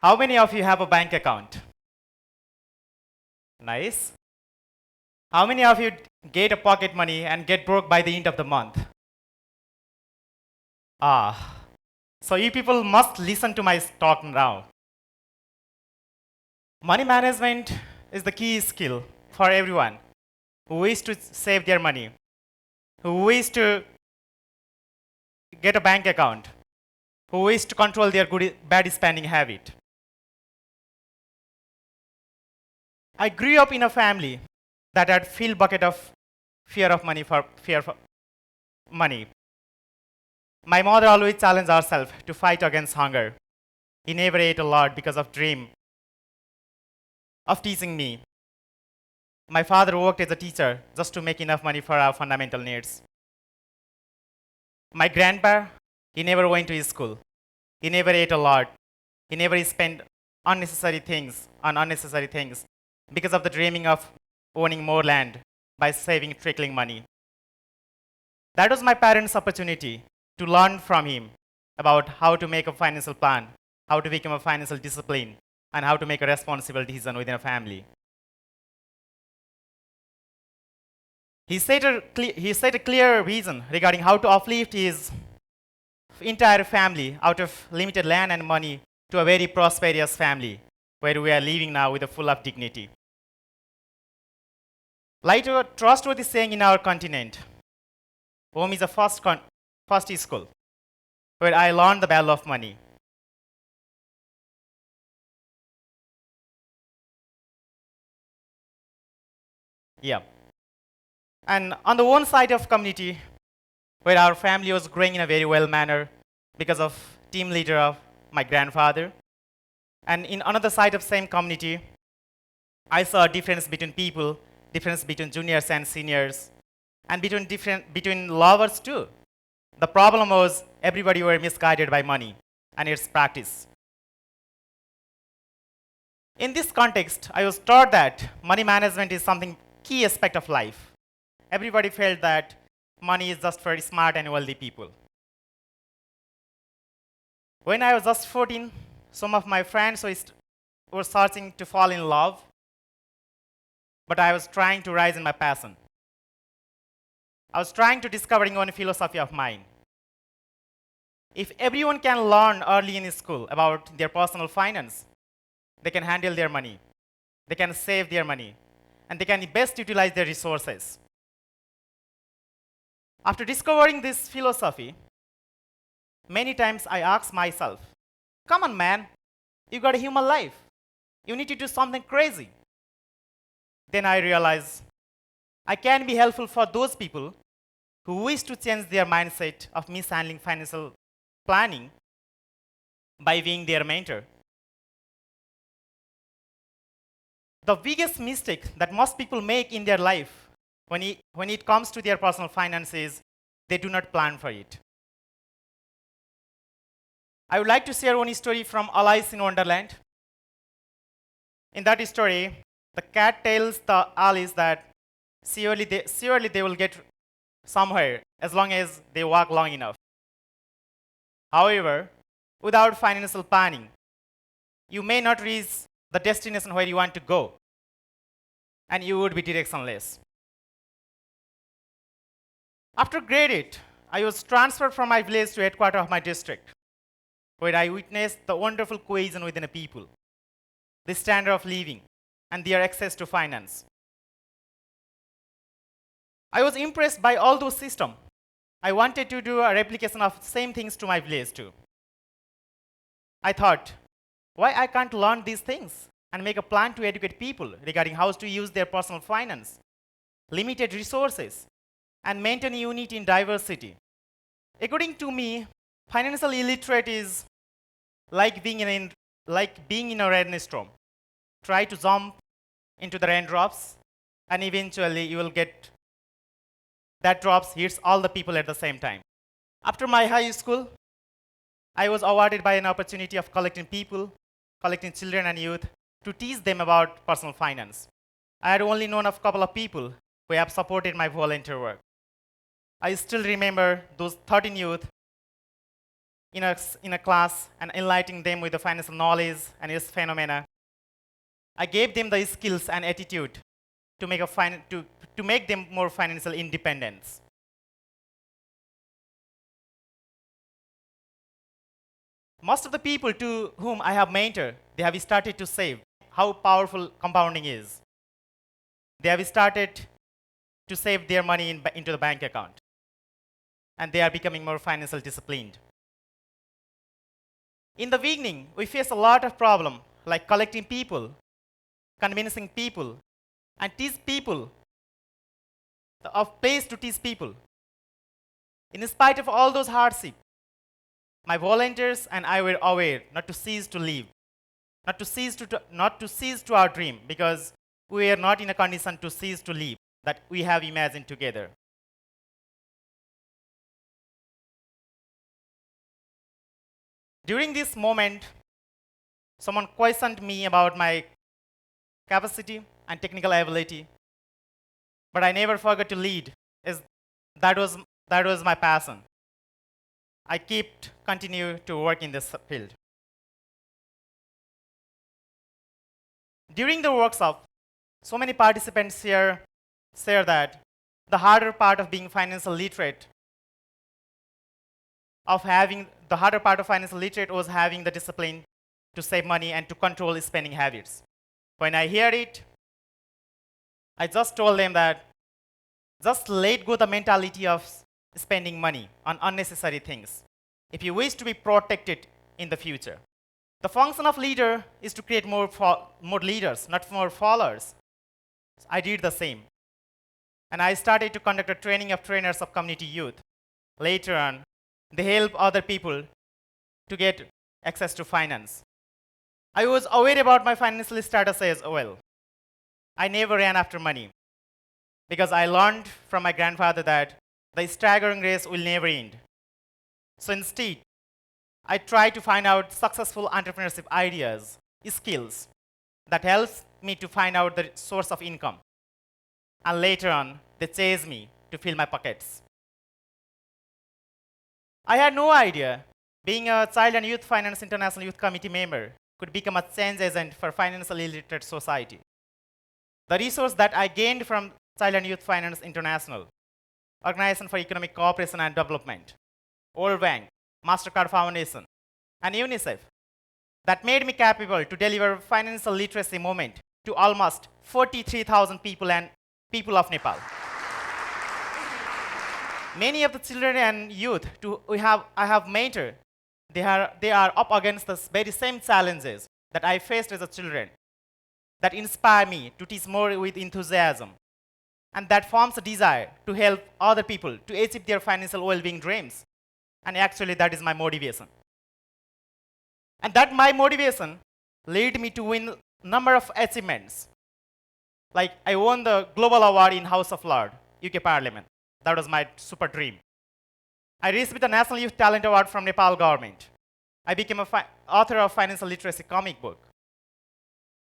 How many of you have a bank account? Nice. How many of you get a pocket money and get broke by the end of the month? Ah, so you people must listen to my talk now. Money management is the key skill for everyone who wishes to save their money, who wishes to get a bank account, who wishes to control their bad spending habit. I grew up in a family that had filled bucket of fear of money. My mother always challenged herself to fight against hunger. He never ate a lot because of dream of teaching me. My father worked as a teacher just to make enough money for our fundamental needs. My grandpa, he never went to his school. He never ate a lot. He never spent unnecessary things on unnecessary things because of the dreaming of owning more land by saving trickling money. That was my parents' opportunity to learn from him about how to make a financial plan, how to become a financial discipline, and how to make a responsible decision within a family. He set a clear vision regarding how to uplift his entire family out of limited land and money to a very prosperous family where we are living now with a full of dignity. Like a trustworthy saying in our continent, home is the first school where I learned the value of money. Yeah. And on the one side of community, where our family was growing in a very well manner because of team leader of my grandfather. And in another side of same community, I saw a difference between people, difference between juniors and seniors, and between lovers too. The problem was everybody were misguided by money and its practice. In this context, I was taught that money management is something key aspect of life. Everybody felt that money is just for smart and wealthy people. When I was just 14, some of my friends were searching to fall in love, but I was trying to rise in my passion. I was trying to discovering one philosophy of mine. If everyone can learn early in school about their personal finance, they can handle their money, they can save their money, and they can best utilize their resources. After discovering this philosophy, many times I ask myself, come on man, you got a human life. You need to do something crazy. Then I realize I can be helpful for those people who wish to change their mindset of mishandling financial planning by being their mentor. The biggest mistake that most people make in their life when it comes to their personal finances, they do not plan for it. I would like to share one story from Alice in Wonderland. In that story, the cat tells the Alice that surely they will get somewhere as long as they walk long enough. However, without financial planning, you may not reach the destination where you want to go, and you would be directionless. After grade 8, I was transferred from my village to headquarters of my district, where I witnessed the wonderful cohesion within a people, the standard of living, and their access to finance. I was impressed by all those systems. I wanted to do a replication of same things to my village too. I thought, why I can't learn these things and make a plan to educate people regarding how to use their personal finance, limited resources, and maintain unity in diversity. According to me, financial illiterate is like being in a rainstorm. Try to jump into the raindrops, and eventually you will get that drops hits all the people at the same time. After my high school, I was awarded by an opportunity of collecting children and youth to teach them about personal finance. I had only known of a couple of people who have supported my volunteer work. I still remember those 13 youth in a class and enlightening them with the financial knowledge and its phenomena. I gave them the skills and attitude to make them more financial independence. Most of the people to whom I have mentored, they have started to save. How powerful compounding is. They have started to save their money into the bank account. And they are becoming more financially disciplined. In the beginning, we face a lot of problems like collecting people, convincing people, and teach people, a place to teach people. In spite of all those hardships, my volunteers and I were aware not to cease to live, not to cease to our dream, because we are not in a condition to cease to live that we have imagined together. During this moment, someone questioned me about my capacity and technical ability, but I never forgot to lead, as that was my passion. I continue to work in this field. During the workshop, so many participants share that the harder part of being financially literate was having the discipline to save money and to control spending habits. When I hear it, I just told them that just let go the mentality of spending money on unnecessary things if you wish to be protected in the future. The function of leader is to create more leaders, not more followers. I did the same. And I started to conduct a training of trainers of community youth. Later on, they help other people to get access to finance. I was aware about my financial status as well. I never ran after money because I learned from my grandfather that the staggering race will never end. So instead, I try to find out successful entrepreneurship ideas, skills that helps me to find out the source of income. And later on, they chase me to fill my pockets. I had no idea being a Child and Youth Finance International Youth Committee member could become a change agent for financially illiterate society. The resource that I gained from Child and Youth Finance International, Organization for Economic Cooperation and Development, World Bank, MasterCard Foundation, and UNICEF, that made me capable to deliver financial literacy movement to almost 43,000 people and people of Nepal. Many of the children and youth I have mentored, they are up against the very same challenges that I faced as a children, that inspire me to teach more with enthusiasm, and that forms a desire to help other people to achieve their financial well-being dreams. And actually, that is my motivation. And that my motivation led me to win a number of achievements. Like I won the Global Award in House of Lords, UK Parliament. That was my super dream. I received the National Youth Talent Award from Nepal government. I became an author of financial literacy comic book.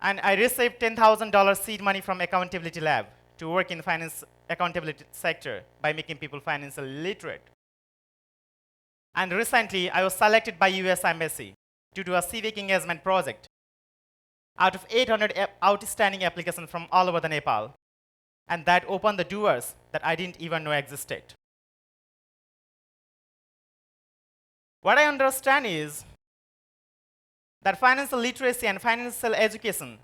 And I received $10,000 seed money from Accountability Lab to work in the finance accountability sector by making people financially literate. And recently, I was selected by US Embassy to do a civic engagement project out of 800 outstanding applications from all over the Nepal. And that opened the doors that I didn't even know existed. What I understand is that financial literacy and financial education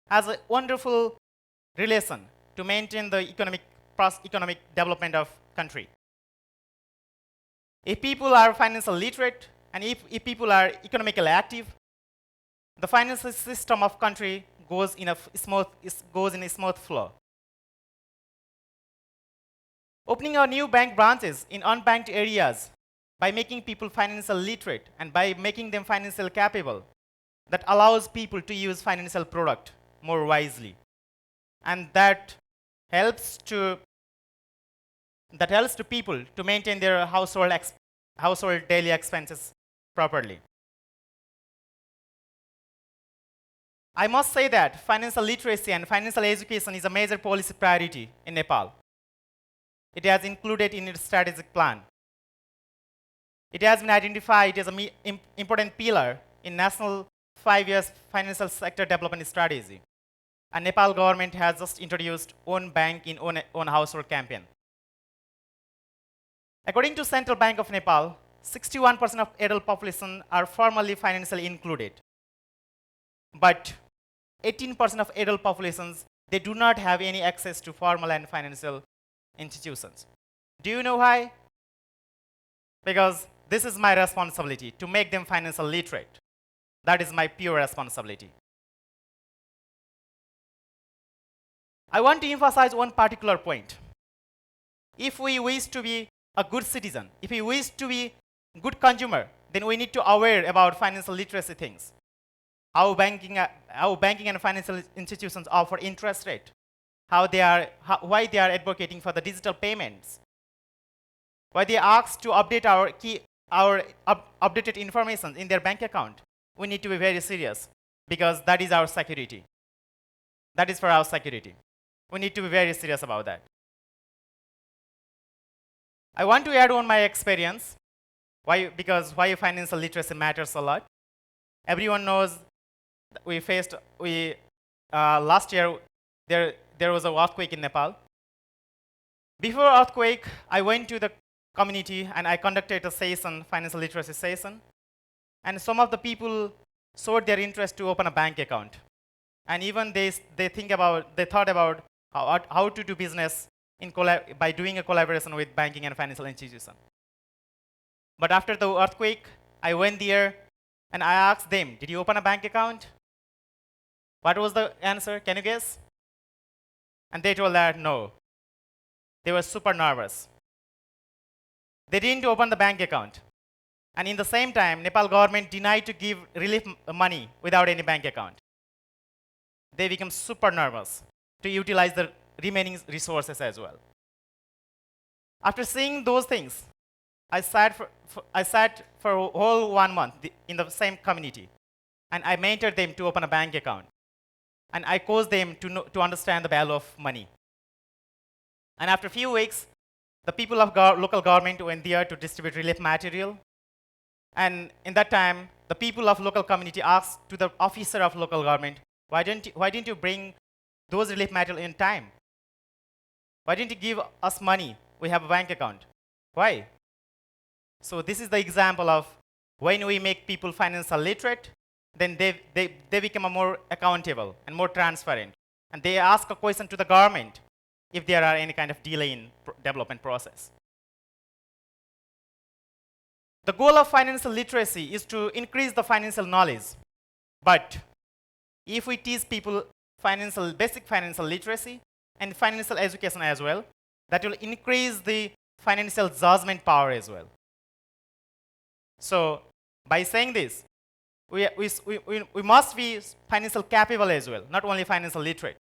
has a wonderful relation to maintain the economic development of country. If people are financially literate and if people are economically active, the financial system of country goes in a smooth flow. Opening our new bank branches in unbanked areas by making people financially literate and by making them financially capable, that allows people to use financial product more wisely. And that helps to people to maintain their household daily expenses properly. I must say that financial literacy and financial education is a major policy priority in Nepal. It has included in its strategic plan. It has been identified as an important pillar in national 5 years financial sector development strategy. And Nepal government has just introduced own bank in own household campaign. According to Central Bank of Nepal, 61% of adult population are formally financially included. But 18% of adult populations, they do not have any access to formal and financial institutions. Do you know why? Because this is my responsibility to make them financially literate. That is my pure responsibility. I want to emphasize one particular point. If we wish to be a good citizen, if we wish to be a good consumer, then we need to aware about financial literacy things. How banking and financial institutions offer interest rate, why they are advocating for the digital payments, why they ask to update our updated information in their bank account. We need to be very serious because that is our security. That is for our security. We need to be very serious about that. I want to add on my experience, because why financial literacy matters a lot. Everyone knows last year there was an earthquake in Nepal. Before earthquake, I went to the community and I conducted a session, financial literacy session, and some of the people showed their interest to open a bank account, and even they thought about how to do business by doing a collaboration with banking and financial institution. But after the earthquake, I went there and I asked them, did you open a bank account? What was the answer? Can you guess? And they told that no. They were super nervous. They didn't open the bank account. And in the same time, Nepal government denied to give relief money without any bank account. They become super nervous to utilize the remaining resources as well. After seeing those things, I sat for a whole 1 month in the same community, and I mentored them to open a bank account, and I coached them to understand the value of money. And after a few weeks, the people of local government went there to distribute relief material, and in that time, the people of local community asked to the officer of local government, why didn't you bring those relief material in time? Why didn't you give us money? We have a bank account. Why? So this is the example of when we make people financially literate, then they become more accountable and more transparent. And they ask a question to the government if there are any kind of delay in development process. The goal of financial literacy is to increase the financial knowledge. But if we teach people basic financial literacy and financial education as well, that will increase the financial judgment power as well. So by saying this, we must be financial capable as well, not only financial literate.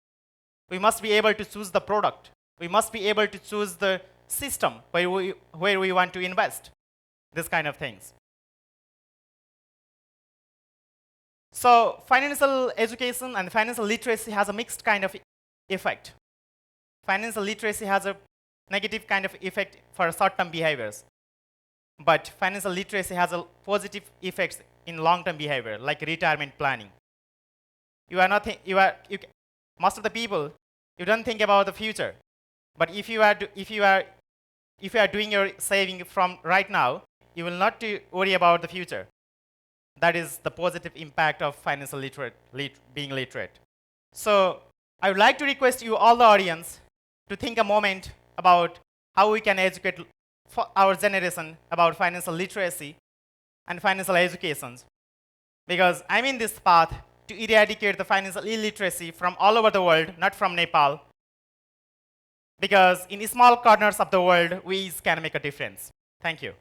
We must be able to choose the product. We must be able to choose the system where we want to invest, this kind of things. So financial education and financial literacy has a mixed kind of effect. Financial literacy has a negative kind of effect for short-term behaviors. But financial literacy has a positive effects in long-term behavior, like retirement planning. Most of the people, you don't think about the future. But if you are doing your saving from right now, you will not worry about the future. That is the positive impact of financial being literate. So I would like to request you, all the audience, to think a moment about how we can educate for our generation about financial literacy and financial education. Because I'm in this path to eradicate the financial illiteracy from all over the world, not from Nepal. Because in small corners of the world, we can make a difference. Thank you.